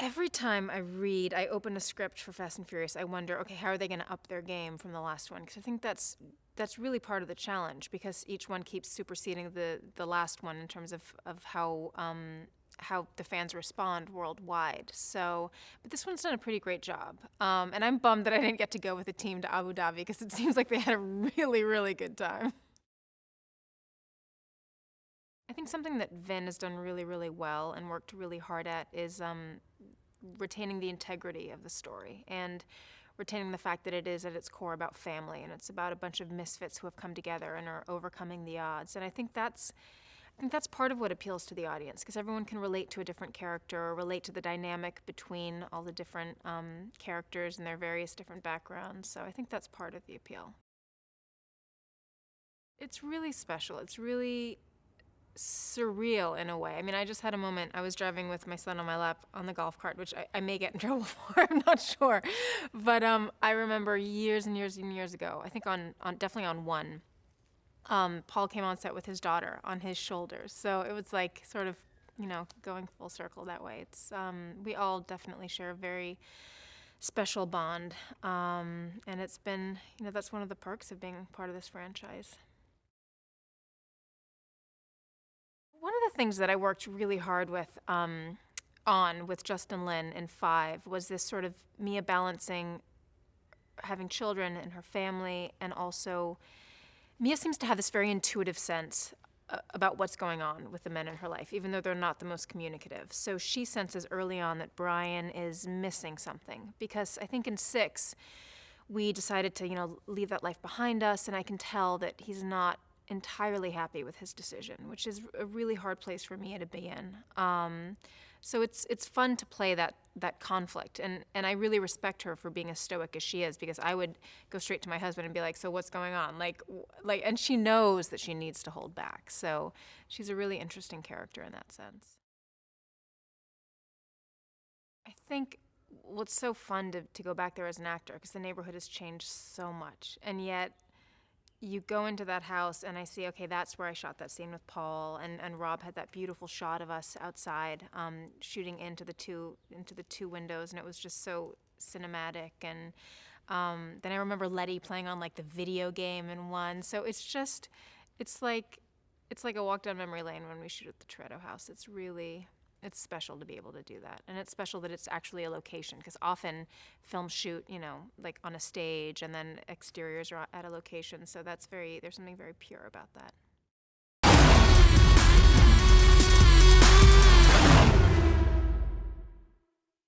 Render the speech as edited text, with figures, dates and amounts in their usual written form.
Every time I open a script for Fast and Furious, I wonder, okay, how are they going to up their game from the last one? Because I think that's really part of the challenge, because each one keeps superseding the last one in terms of how the fans respond worldwide. So, but this one's done a pretty great job, and I'm bummed that I didn't get to go with the team to Abu Dhabi because it seems like they had a really, really good time. I think something that Vin has done really, really well and worked really hard at is retaining the integrity of the story and retaining the fact that it is at its core about family, and it's about a bunch of misfits who have come together and are overcoming the odds. And I think that's part of what appeals to the audience, because everyone can relate to a different character or relate to the dynamic between all the different characters and their various different backgrounds. So I think that's part of the appeal. It's really special. It's really surreal in a way. I mean, I just had a moment. I was driving with my son on my lap on the golf cart, which I may get in trouble for. I'm not sure, but I remember years and years and years ago. I think on definitely on one. Paul came on set with his daughter on his shoulders, so it was like sort of going full circle that way. It's we all definitely share a very special bond, and it's been that's one of the perks of being part of this franchise. One of the things that I worked really hard with on with Justin Lin in Five was this sort of Mia balancing having children and her family, and also Mia seems to have this very intuitive sense about what's going on with the men in her life, even though they're not the most communicative. So she senses early on that Brian is missing something, because I think in Six we decided to leave that life behind us, and I can tell that he's not entirely happy with his decision, which is a really hard place for Mia to be in. So it's fun to play that conflict, and I really respect her for being as stoic as she is, because I would go straight to my husband and be like, so what's going on? And she knows that she needs to hold back. So she's a really interesting character in that sense. I think what's so fun to go back there as an actor, because the neighborhood has changed so much, and yet you go into that house and I see, okay, that's where I shot that scene with Paul, and Rob had that beautiful shot of us outside, shooting into the two windows, and it was just so cinematic. And then I remember Letty playing on like the video game in one. So it's like it's like a walk down memory lane when we shoot at the Toretto house. It's special to be able to do that. And it's special that it's actually a location, because often films shoot, like on a stage, and then exteriors are at a location. So there's something very pure about that.